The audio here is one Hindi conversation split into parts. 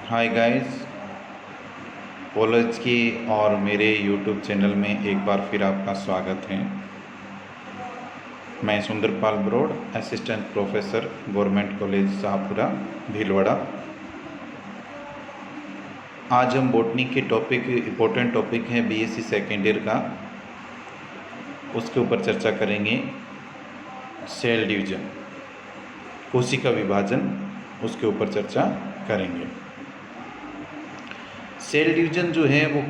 हाय गाइस, कॉलेज की और मेरे यूट्यूब चैनल में एक बार फिर आपका स्वागत है। मैं Sundarpal Brod, assistant professor, government college Shahpura Bhilwara. आज हम बॉटनी के इम्पोर्टेंट टॉपिक है बीएससी सेकेंड ईयर का, उसके ऊपर चर्चा करेंगे। सेल डिवीजन, कोशिका विभाजन, उसके ऊपर चर्चा करेंगे। सेल डिवीजन जो है वो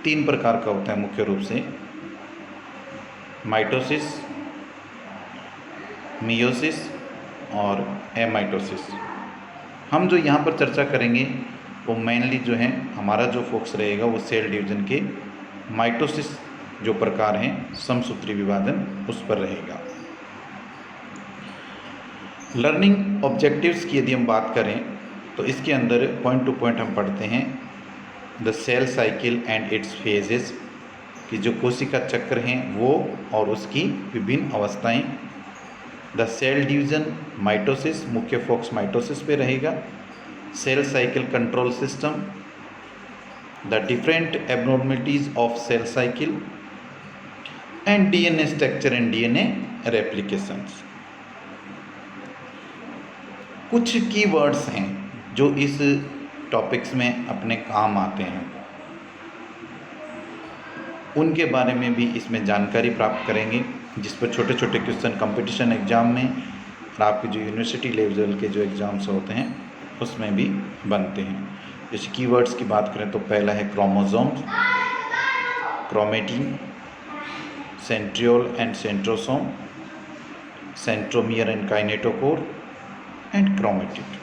3 प्रकार का होता है मुख्य रूप से: माइटोसिस, मियोसिस और एमाइटोसिस। हम जो यहाँ पर चर्चा करेंगे वो मेनली जो है हमारा जो फोकस रहेगा वो सेल डिवीजन के माइटोसिस जो प्रकार हैं, समसूत्री विभाजन, उस पर रहेगा। लर्निंग ऑब्जेक्टिव्स की यदि हम बात करें तो इसके अंदर पॉइंट टू पॉइंट हम पढ़ते हैं the cell cycle and its phases, कि जो कोशिका चक्र हैं वो और उसकी विभिन्न अवस्थाएं। द सेल डिवीजन माइटोसिस, मुख्य फोकस माइटोसिस पे रहेगा। Cell cycle control system, the different abnormalities of cell cycle and DNA structure and DNA replications. कुछ कीवर्ड्स हैं जो इस टॉपिक्स में अपने काम आते हैं, उनके बारे में भी इसमें जानकारी प्राप्त करेंगे, जिस पर छोटे छोटे क्वेश्चन कंपटीशन एग्ज़ाम में और आपके जो यूनिवर्सिटी लेवल के जो एग्ज़ाम्स होते हैं उसमें भी बनते हैं। जैसे कीवर्ड्स की बात करें तो पहला है chromosomes, chromatin, centriole and centrosome, centromere and kinetochore and chromatid.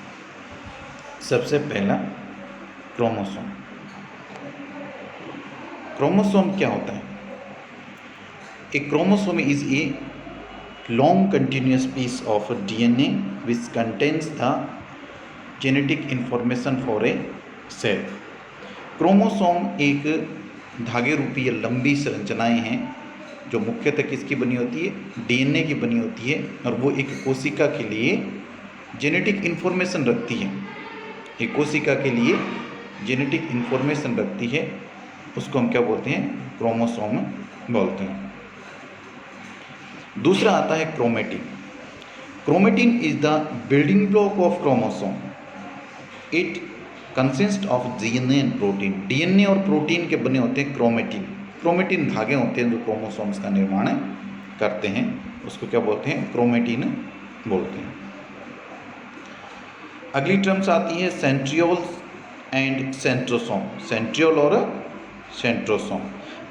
सबसे पहला क्रोमोसोम। क्रोमोसोम क्या होता है? A chromosome is a long continuous piece of DNA which contains the genetic information for a cell. Chromosome एक धागे रूपी या लंबी संरचनाएं हैं जो मुख्यतः किसकी बनी होती है? डीएनए की बनी होती है, और वो एक कोशिका के लिए जेनेटिक इंफॉर्मेशन रखती है। एक कोशिका के लिए जेनेटिक इंफॉर्मेशन रखती है, उसको हम क्या बोलते हैं? क्रोमोसोम बोलते हैं। दूसरा आता है chromatin. Chromatin is the building block of chromosome. It consist of DNA and protein. DNA और प्रोटीन के बने होते हैं क्रोमेटिन। क्रोमेटिन धागे होते हैं जो क्रोमोसोम्स का निर्माण करते हैं, उसको क्या बोलते हैं? क्रोमेटिन बोलते हैं। अगली टर्म्स आती है सेंट्रियोल्स एंड सेंट्रोसोम। सेंट्रियोल और centrosome.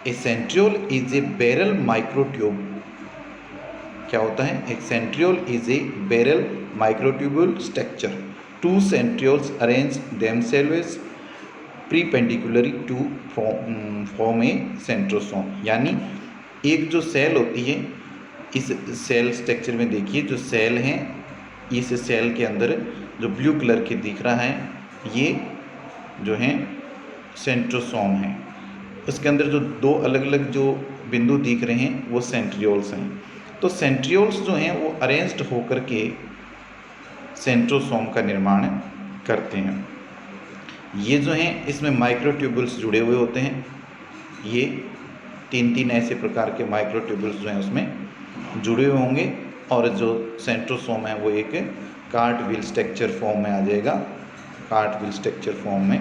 A centriole is a barrel microtube. क्या होता है? एक centriole is a barrel microtubule structure. Two centrioles arrange themselves perpendicularly to form a centrosome. यानी एक जो सेल होती है, इस सेल स्ट्रक्चर में देखिए जो सेल हैं, इस सेल के अंदर जो ब्लू कलर के दिख रहा है ये जो हैं सेंट्रोसोम हैं। उसके अंदर जो 2 अलग अलग जो बिंदु दिख रहे हैं वो सेंट्रियोल्स हैं। तो सेंट्रियोल्स जो हैं वो अरेंज्ड होकर के सेंट्रोसोम का निर्माण करते हैं। ये जो हैं इसमें माइक्रोट्यूबुल्स जुड़े हुए होते हैं। ये 3 ऐसे प्रकार के माइक्रोट्यूबुल्स जो हैं उसमें जुड़े हुए होंगे, और जो सेंट्रोसोम है वो एक कार्टविल स्ट्रक्चर फॉर्म में आ जाएगा। कार्टविल स्ट्रक्चर फॉर्म में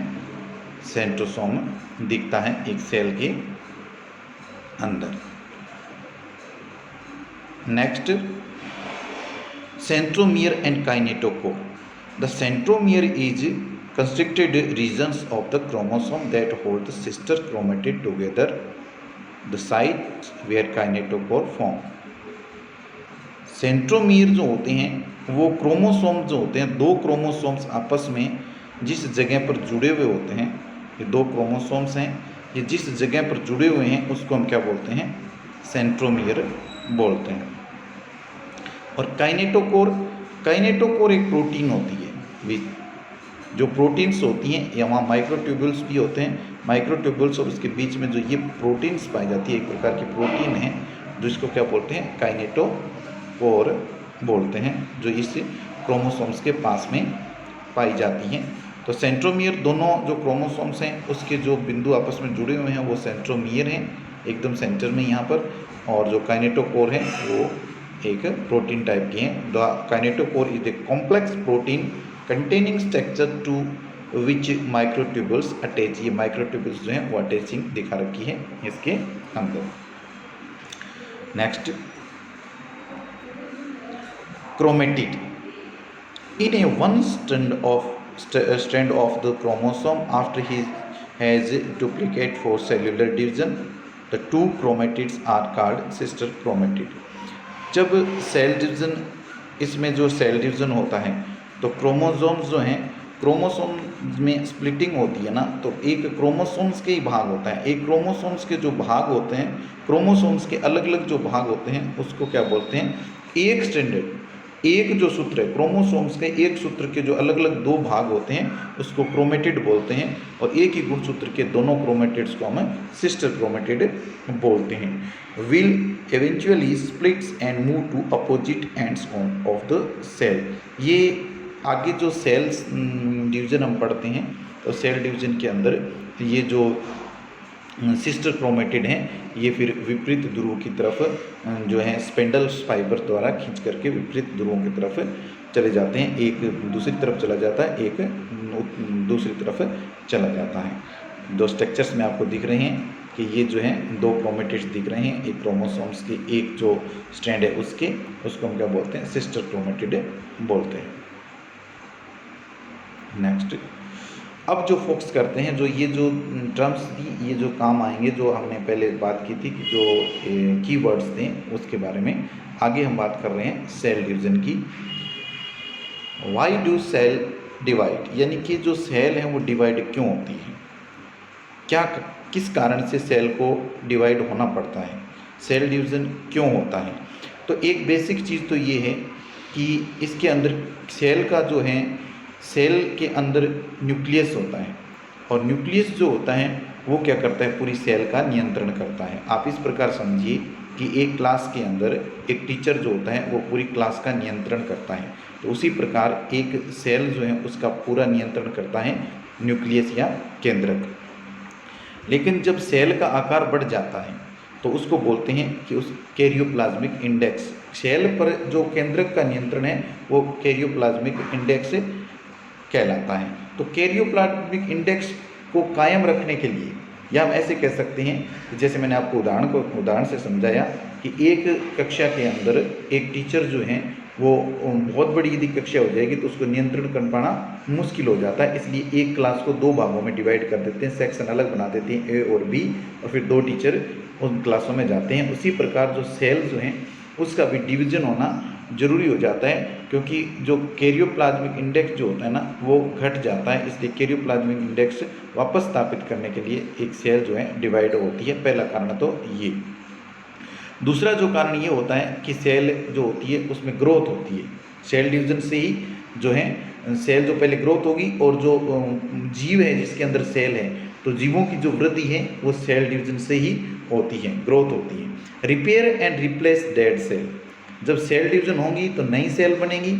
सेंट्रोसोम दिखता है एक सेल के अंदर। Next, centromere and kinetochore. The centromere is constricted regions of the chromosome that hold the sister chromatid together, the sites where kinetochore form. Centromere जो होते हैं वो क्रोमोसोम जो होते हैं, 2 क्रोमोसोम्स आपस में जिस जगह पर जुड़े हुए होते हैं, ये 2 क्रोमोसोम्स हैं, ये जिस जगह पर जुड़े हुए हैं उसको हम क्या बोलते हैं? सेंट्रोमियर बोलते हैं। और काइनेटोकोर, काइनेटोकोर एक प्रोटीन होती है। जो प्रोटीन्स होती हैं या वहाँ माइक्रोट्यूबुल्स भी होते हैं, माइक्रोट्यूबुल्स और उसके बीच में जो ये प्रोटीन्स पाई जाती है, एक प्रकार की प्रोटीन है जिसको क्या बोलते हैं? काइनेटोकोर बोलते हैं, जो इस क्रोमोसोम्स के पास में पाई जाती हैं। तो सेंट्रोमियर दोनों जो क्रोमोसोम्स हैं उसके जो बिंदु आपस में जुड़े हुए हैं वो सेंट्रोमियर हैं, एकदम सेंटर में यहाँ पर। और जो काइनेटोकोर है वो एक प्रोटीन टाइप की हैं। The kinetochore is a complex protein containing structure to which microtubules attach. ये माइक्रोट्यूबल्स जो हैं वो अटैचिंग दिखा रखी है इसके अंदर। Next, chromatid in a one strand of the chromosome after he has duplicate for cellular division, the two chromatids are called sister chromatid। जब सेल डिवीज़न, इसमें जो सेल डिवीज़न होता है तो क्रोमोसोम्स जो हैं, क्रोमोसोम में स्प्लिटिंग होती है ना, तो एक क्रोमोसोम्स के ही भाग होता है। एक क्रोमोसोम्स के जो भाग होते हैं, क्रोमोसोम्स के अलग अलग जो भाग होते हैं उसको क्या बोलते हैं, एक स्ट्रैंडेड, एक जो सूत्र है क्रोमोसोम्स के, एक सूत्र के जो अलग अलग दो भाग होते हैं उसको क्रोमेटिड बोलते हैं। और एक ही गुणसूत्र के दोनों क्रोमेटिड्स को हम सिस्टर क्रोमेटिड बोलते हैं। Will eventually splits and move to opposite ends of the cell. ये आगे जो सेल्स डिवीज़न हम पढ़ते हैं तो सेल डिवीज़न के अंदर ये जो सिस्टर क्रोमेटिड हैं ये फिर विपरीत ध्रुव की तरफ जो है स्पेंडल फाइबर द्वारा खींच करके विपरीत ध्रुवों की तरफ चले जाते हैं। एक दूसरी तरफ चला जाता है, एक दूसरी तरफ चला जाता है। दो स्ट्रक्चर्स में आपको दिख रहे हैं कि ये जो है दो क्रोमेटिड्स दिख रहे हैं, एक क्रोमोसोम्स के एक जो स्ट्रैंड है उसको हम क्या बोलते हैं, सिस्टर क्रोमेटिड बोलते हैं। नेक्स्ट, अब जो फोकस करते हैं, जो ये जो टर्म्स थी ये जो काम आएंगे, जो हमने पहले बात की थी कि जो कीवर्ड्स थे उसके बारे में आगे हम बात कर रहे हैं सेल डिवीज़न की। वाई डू सेल डिवाइड, यानी कि जो सेल है वो डिवाइड क्यों होती है, क्या किस कारण से सेल को डिवाइड होना पड़ता है, सेल डिवीज़न क्यों होता है। तो एक बेसिक चीज़ तो ये है कि इसके अंदर सेल का जो है, सेल के अंदर न्यूक्लियस होता है और न्यूक्लियस जो होता है वो क्या करता है, पूरी सेल का नियंत्रण करता है। आप इस प्रकार समझिए कि एक क्लास के अंदर एक टीचर जो होता है वो पूरी क्लास का नियंत्रण करता है, तो उसी प्रकार एक सेल जो है उसका पूरा नियंत्रण करता है न्यूक्लियस या केंद्रक। लेकिन जब सेल का आकार बढ़ जाता है तो उसको बोलते हैं कि उस कैरियोप्लाज्मिक इंडेक्स, सेल पर जो केंद्रक का नियंत्रण है वो कैरियोप्लाज्मिक इंडेक्स कहलाता है। तो कैरियोप्लाज्मिक इंडेक्स को कायम रखने के लिए, या हम ऐसे कह सकते हैं कि जैसे मैंने आपको उदाहरण से समझाया कि एक कक्षा के अंदर एक टीचर जो हैं वो बहुत बड़ी यदि कक्षा हो जाएगी तो उसको नियंत्रण कर पाना मुश्किल हो जाता है, इसलिए एक क्लास को दो भागों में डिवाइड कर देते हैं, सेक्शन अलग बना देते हैं ए और बी, और फिर दो टीचर उन क्लासों में जाते हैं। उसी प्रकार जो सेल जो हैं उसका भी डिवीज़न होना जरूरी हो जाता है, क्योंकि जो कैरियोप्लाज्मिक इंडेक्स जो होता है ना वो घट जाता है, इसलिए कैरियोप्लाज्मिक इंडेक्स वापस स्थापित करने के लिए एक सेल जो है डिवाइड होती है। पहला कारण तो ये। दूसरा जो कारण ये होता है कि सेल जो होती है उसमें ग्रोथ होती है, सेल डिवीज़न से ही जो है सेल जो पहले ग्रोथ होगी, और जो जीव है जिसके अंदर सेल है तो जीवों की जो वृद्धि है वो सेल डिवीज़न से ही होती है, ग्रोथ होती है। Repair and replace dead cell, जब सेल डिवीज़न होगी तो नई सेल बनेगी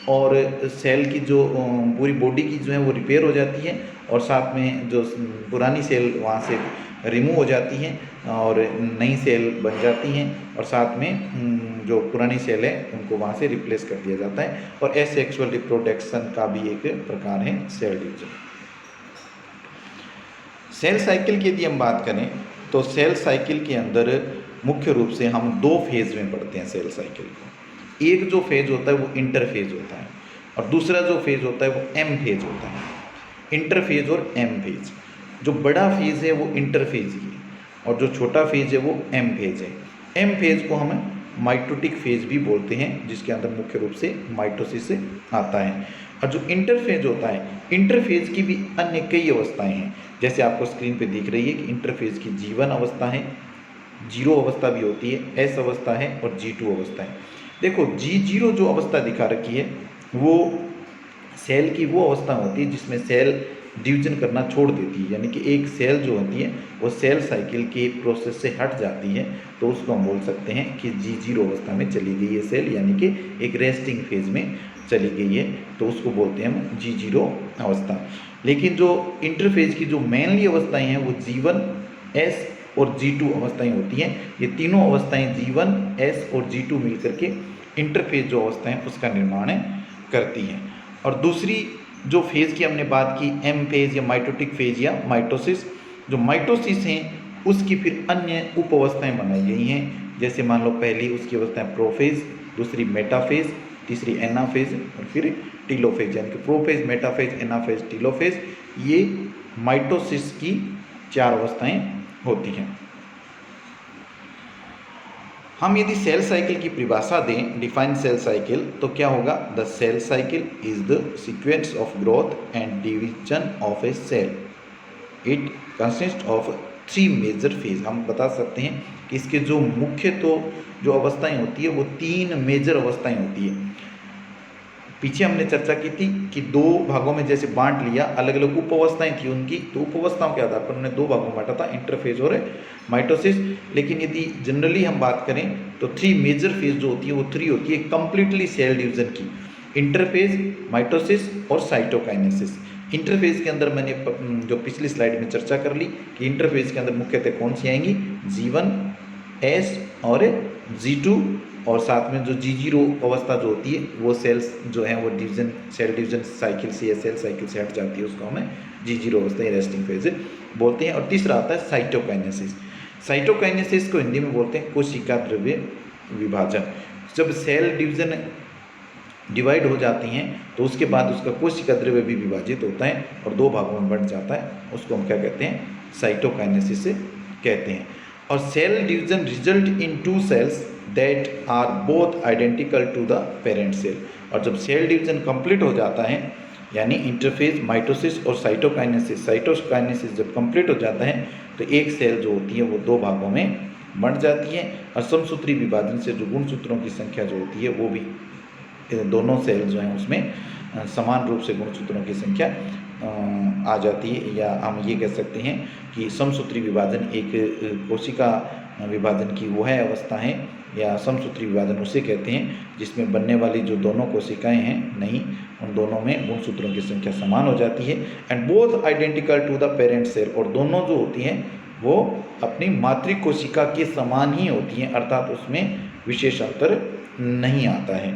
और सेल की जो पूरी बॉडी की जो है वो रिपेयर हो जाती है, और साथ में जो पुरानी सेल वहाँ से रिमूव हो जाती हैं और नई सेल बन जाती हैं, और साथ में जो पुरानी सेल है उनको वहाँ से रिप्लेस कर दिया जाता है। और एसेक्सुअल रिप्रोडक्शन का भी एक प्रकार है सेल डिवीज़न। सेल साइकिल की यदि हम बात करें तो सेल साइकिल के अंदर मुख्य रूप से हम दो फेज़ में पढ़ते हैं सेल साइकिल को। एक जो फेज़ होता है वो इंटरफेज होता है, और दूसरा जो फेज़ होता है वो एम फेज़ होता है। इंटरफेज और एम फेज़, जो बड़ा फेज़ है वो इंटरफेज ही है और जो छोटा फेज़ है वो एम फेज़ है। एम फेज़ को हम माइटोटिक फेज़ भी बोलते हैं, जिसके अंदर मुख्य रूप से माइटोसिस आता है। और जो इंटरफेज होता है, इंटरफेज की भी अन्य कई अवस्थाएं हैं, जैसे आपको स्क्रीन पे दिख रही है कि इंटरफेज की G1 अवस्था है, जीरो अवस्था भी होती है, एस अवस्था है और G2 अवस्था है। देखो G0 जो अवस्था दिखा रखी है वो सेल की वो अवस्था होती है जिसमें सेल डिवीजन करना छोड़ देती है, यानी कि एक सेल जो होती है वो सेल साइकिल के प्रोसेस से हट जाती है, तो उसको हम बोल सकते हैं कि G0 अवस्था में चली गई है सेल, यानी कि एक रेस्टिंग फेज में चली गई है तो उसको बोलते हैं हम G0 अवस्था। लेकिन जो इंटरफेज की जो मेनली अवस्थाएं हैं वो G1, S और G2 अवस्थाएं होती हैं। ये तीनों अवस्थाएं G1, S और G2 मिलकर के इंटरफेज जो अवस्था है उसका निर्माण करती हैं। और दूसरी जो फेज़ की हमने बात की, एम फेज़ या माइटोटिक फेज़ या माइटोसिस, जो माइटोसिस हैं उसकी फिर अन्य उप अवस्थाएँ बनाई गई हैं। जैसे मान लो पहली उसकी अवस्था है प्रोफेज़, दूसरी मेटाफेज़, तीसरी एनाफेज़ और फिर टीलोफेज़, यानी कि प्रोफेज़, मेटाफेज़, एनाफेज़, टीलोफेज़, ये माइटोसिस की 4 अवस्थाएँ होती हैं। हम यदि सेल साइकिल की परिभाषा दें, डिफाइन सेल साइकिल, तो क्या होगा? The cell cycle is the sequence of growth and division of a cell. It consist of 3 major phase. हम बता सकते हैं कि इसके जो मुख्य जो अवस्थाएं होती है वो 3 मेजर अवस्थाएं होती है। पीछे हमने चर्चा की थी कि 2 भागों में जैसे बांट लिया, अलग अलग उप अवस्थाएं थी उनकी, तो उप अवस्थाओं के आधार पर उन्होंने 2 भागों में बांटा था, इंटरफेज और माइटोसिस। लेकिन यदि जनरली हम बात करें तो 3 मेजर फेज जो होती है वो 3 होती है कंप्लीटली सेल डिवीजन की, इंटरफेज, माइटोसिस और साइटोकाइनेसिस। इंटरफेज के अंदर मैंने जो पिछली स्लाइड में चर्चा कर ली कि इंटरफेज के अंदर मुख्यतः कौन सी आएंगी? G1, S और G2, और साथ में जो G0 अवस्था जो होती है वो सेल्स जो है वो सेल डिवीजन साइकिल से या सेल साइकिल से हट जाती है, उसको हमें G0 अवस्था या रेस्टिंग फेज बोलते हैं। और तीसरा आता है साइटोकाइनेसिस। साइटोकाइनेसिस को हिंदी में बोलते हैं कोशिका द्रव्य विभाजन। जब सेल डिवीजन डिवाइड हो जाती हैं तो उसके बाद उसका कोशिका द्रव्य भी विभाजित होता है और 2 भागों में बंट जाता है, उसको हम क्या कहते हैं? साइटोकाइनेसिस से कहते हैं। और cell division result in 2 cells that are both identical to the parent cell. और जब सेल डिवीजन कंप्लीट हो जाता है, यानी इंटरफेज, माइटोसिस और साइटोकाइनेसिस जब कंप्लीट हो जाता है तो एक सेल जो होती है वो 2 भागों में बंट जाती है। और समसूत्री विभाजन से जो गुणसूत्रों की संख्या जो होती है वो भी दोनों सेल जो हैं उसमें समान रूप से गुणसूत्रों की संख्या आ जाती है। या हम ये कह सकते हैं कि समसूत्री विभाजन एक कोशिका विभाजन की वो है अवस्था है, या समसूत्री विभाजन उसे कहते हैं जिसमें बनने वाली जो दोनों कोशिकाएं हैं नहीं, उन दोनों में गुणसूत्रों की संख्या समान हो जाती है। And both identical to the parent cell, और दोनों जो होती हैं वो अपनी मातृ कोशिका के समान ही होती हैं, अर्थात उसमें विशेष अंतर नहीं आता है।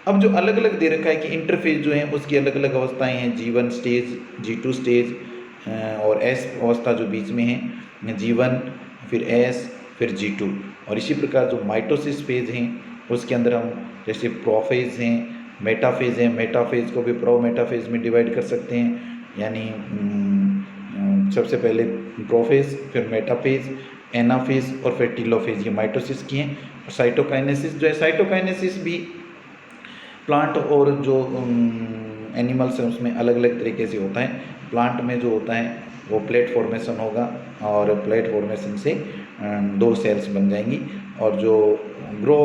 अब जो अलग अलग दे रखा है कि इंटरफेज जो है उसकी अलग अलग अवस्थाएं हैं, G1 स्टेज, G2 स्टेज और S अवस्था जो बीच में है, G1 फिर S फिर G2। और इसी प्रकार जो माइटोसिस फेज हैं उसके अंदर हम जैसे प्रोफेज हैं, मेटाफेज हैं, मेटाफेज को भी प्रो मेटाफेज में डिवाइड कर सकते हैं, यानी सबसे पहले प्रोफेज फिर मेटाफेज, एनाफेज और फिर टीलोफेज, ये माइटोसिस की हैं। और साइटोकाइनेसिस जो है, साइटोकाइनेसिस भी प्लांट और जो एनिमल्स हैं उसमें अलग अलग तरीके से होता है। प्लांट में जो होता है वो प्लेट फॉर्मेशन होगा और प्लेट फॉर्मेशन से 2 सेल्स बन जाएंगी, और जो ग्रो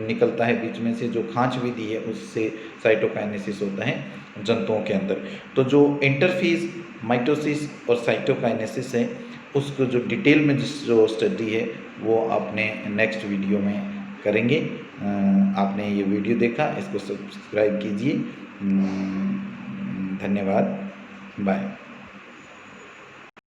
निकलता है बीच में से जो खांच विधि है उससे साइटोकाइनेसिस होता है जंतुओं के अंदर। तो जो इंटरफेज, माइटोसिस और साइटोकाइनेसिस है उसको जो डिटेल में जो स्टडी है वो आपने नेक्स्ट वीडियो में करेंगे। आपने ये वीडियो देखा, इसको सब्सक्राइब कीजिए। धन्यवाद, बाय।